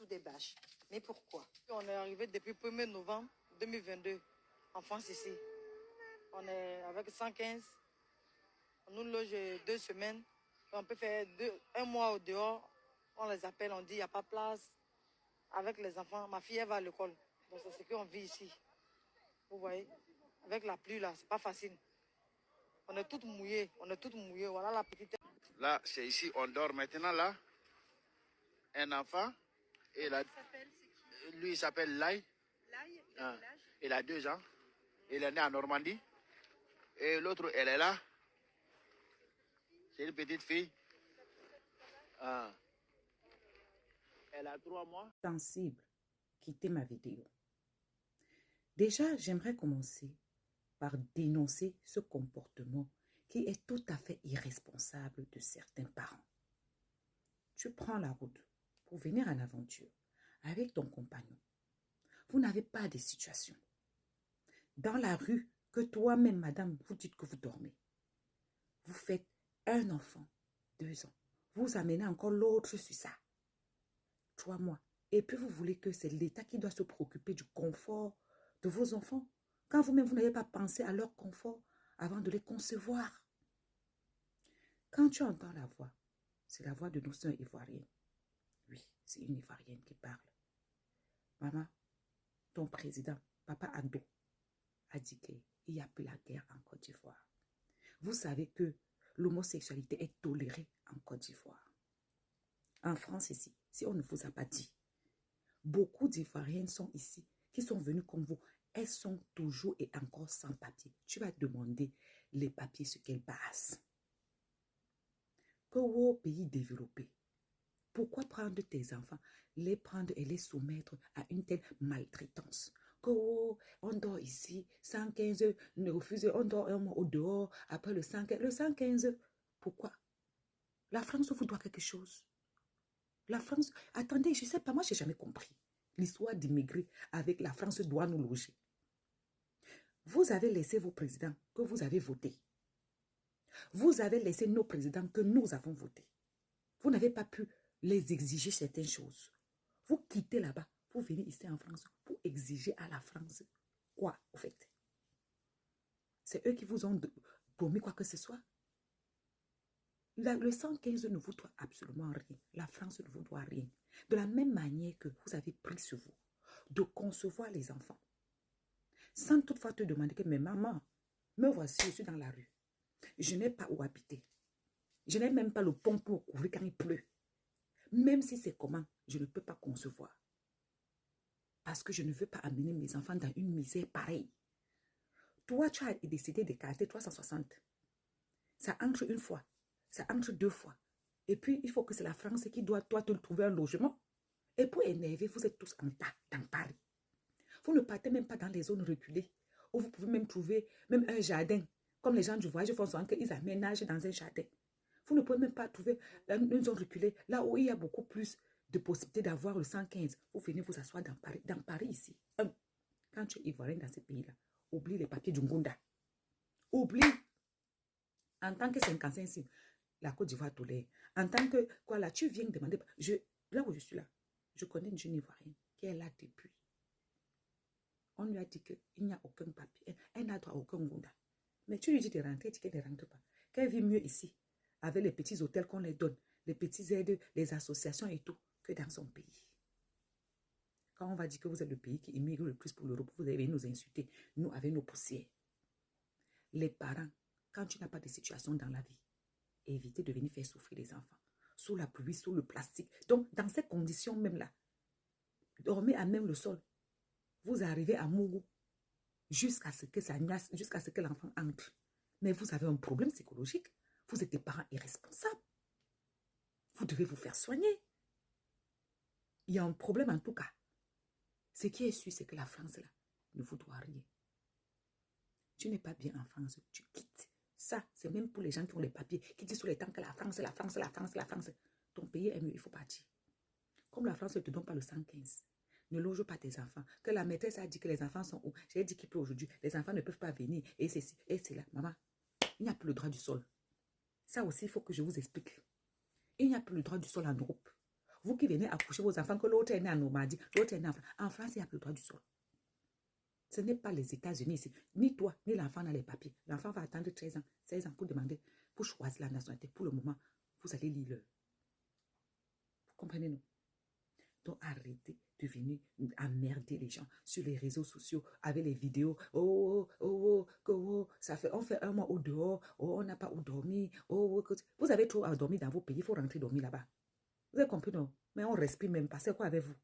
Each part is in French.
sous des bâches. Mais pourquoi? On est arrivé depuis 1er novembre 2022 en France ici. On est avec 115. On nous loge 2 semaines. On peut faire un mois au dehors. On les appelle, on dit il n'y a pas de place. Avec les enfants, ma fille elle va à l'école. Donc c'est ce qu'on vit ici. Vous voyez, avec la pluie là, c'est pas facile. On est toutes mouillées, Voilà la petite. Là, c'est ici, on dort maintenant là. Un enfant. Et là, lui, il s'appelle Lai. Lai, il a 2 ans. Il est né en Normandie. Et l'autre, elle est là. C'est une petite fille. Elle a 3 mois. Sensible, quittez ma vidéo. Déjà, j'aimerais commencer par dénoncer ce comportement qui est tout à fait irresponsable de certains parents. Tu prends la route pour venir en aventure avec ton compagnon. Vous n'avez pas de situation. Dans la rue, que toi-même, madame, vous dites que vous dormez. Vous faites un enfant, 2 ans. Vous amenez encore l'autre sur ça. 3 mois. Et puis vous voulez que c'est l'État qui doit se préoccuper du confort de vos enfants. Quand vous-même, vous n'avez pas pensé à leur confort avant de les concevoir. Quand tu entends la voix, c'est la voix de nos sœurs ivoiriennes. Oui, c'est une Ivoirienne qui parle. Maman, ton président, Papa Ado, a dit qu'il n'y a plus la guerre en Côte d'Ivoire. Vous savez que l'homosexualité est tolérée en Côte d'Ivoire. En France ici, si on ne vous a pas dit, beaucoup d'Ivoiriennes sont ici, qui sont venues comme vous. Elles sont toujours et encore sans papier. Tu vas demander les papiers ce qu'elles passent. Que vos pays développés, pourquoi prendre tes enfants, les prendre et les soumettre à une telle maltraitance? Que on dort ici, 115, ne refuse, on dort un mois au dehors, après le 115. Le 115, pourquoi? La France vous doit quelque chose. La France, attendez, je ne sais pas, moi je n'ai jamais compris l'histoire d'immigrer avec la France doit nous loger. Vous avez laissé vos présidents que vous avez votés. Vous avez laissé nos présidents que nous avons votés. Vous n'avez pas pu les exiger certaines choses. Vous quittez là-bas, vous venez ici en France pour exiger à la France quoi, au fait? C'est eux qui vous ont promis quoi que ce soit. Le 115 ne vous doit absolument rien. La France ne vous doit rien. De la même manière que vous avez pris sur vous de concevoir les enfants. Sans toutefois te demander que, mais maman, me voici, je suis dans la rue. Je n'ai pas où habiter. Je n'ai même pas le pont pour couvrir quand il pleut. Même si c'est comment, je ne peux pas concevoir. Parce que je ne veux pas amener mes enfants dans une misère pareille. Toi, tu as décidé d'écarter 360. Ça entre une fois. Ça entre 2 fois. Et puis, il faut que c'est la France qui doit, toi, te trouver un logement. Et pour énerver, vous êtes tous en tas dans Paris. Vous ne partez même pas dans les zones reculées, où vous pouvez même trouver même un jardin. Comme les gens du voyage font souvent qu'ils aménagent dans un jardin. Vous ne pouvez même pas trouver une zone reculée, là où il y a beaucoup plus de possibilités d'avoir le 115. Vous venez vous asseoir dans Paris. Dans Paris ici, quand tu es ivoirien dans ce pays-là, oublie les papiers du Ngunda. Oublie. En tant que 55 cibles, la Côte d'Ivoire tolère. En tant que, quoi là, tu viens demander, là où je suis là, je connais une jeune ivoirienne qui est là depuis. On lui a dit qu'il n'y a aucun papier, elle n'a droit à aucun Ngunda. Mais tu lui dis de rentrer, elle dit qu'elle ne rentre pas. Qu'elle vit mieux ici, avec les petits hôtels qu'on les donne, les petits aides, les associations et tout, que dans son pays. Quand on va dire que vous êtes le pays qui immigre le plus pour l'Europe, vous allez nous insulter, nous avec nos poussières. Les parents, quand tu n'as pas de situation dans la vie, évitez de venir faire souffrir les enfants. Sous la pluie, sous le plastique. Donc, dans ces conditions même-là, dormez à même le sol. Vous arrivez à Mougou jusqu'à ce que ça niasse, jusqu'à ce que l'enfant entre. Mais vous avez un problème psychologique. Vous êtes des parents irresponsables. Vous devez vous faire soigner. Il y a un problème en tout cas. Ce qui est sûr, c'est que la France, là, ne vous doit rien. Tu n'es pas bien en France, tu quittes. Ça, c'est même pour les gens qui ont les papiers, qui disent sous les temps que la France, la France, la France, la France. Ton pays est mieux, il faut partir. Comme la France ne te donne pas le 115, ne loge pas tes enfants. Que la maîtresse a dit que les enfants sont où? J'ai dit qu'il peut aujourd'hui. Les enfants ne peuvent pas venir. Et c'est ci, et c'est là. Maman, il n'y a plus le droit du sol. Ça aussi, il faut que je vous explique. Il n'y a plus le droit du sol en Europe. Vous qui venez accoucher vos enfants, que l'autre est né en Normandie, l'autre est né en France. En France, il n'y a plus le droit du sol. Ce n'est pas les États-Unis ici. Ni toi, ni l'enfant dans les papiers. L'enfant va attendre 13 ans, 16 ans pour demander, pour choisir la nationalité. Pour le moment, vous allez lire le. Vous comprenez, non? Donc, arrêtez de venir emmerder les gens sur les réseaux sociaux avec les vidéos. Ça fait, on fait un mois au dehors. Oh, on n'a pas où dormir. Vous avez trop à dormir dans vos pays. Il faut rentrer dormir là-bas. Vous avez compris, non? Mais on respire même pas. C'est quoi avec vous?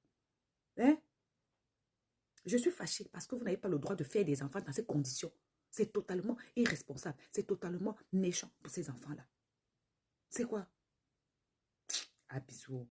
Hein? Je suis fâchée parce que vous n'avez pas le droit de faire des enfants dans ces conditions. C'est totalement irresponsable. C'est totalement méchant pour ces enfants-là. C'est quoi? Ah, bisous.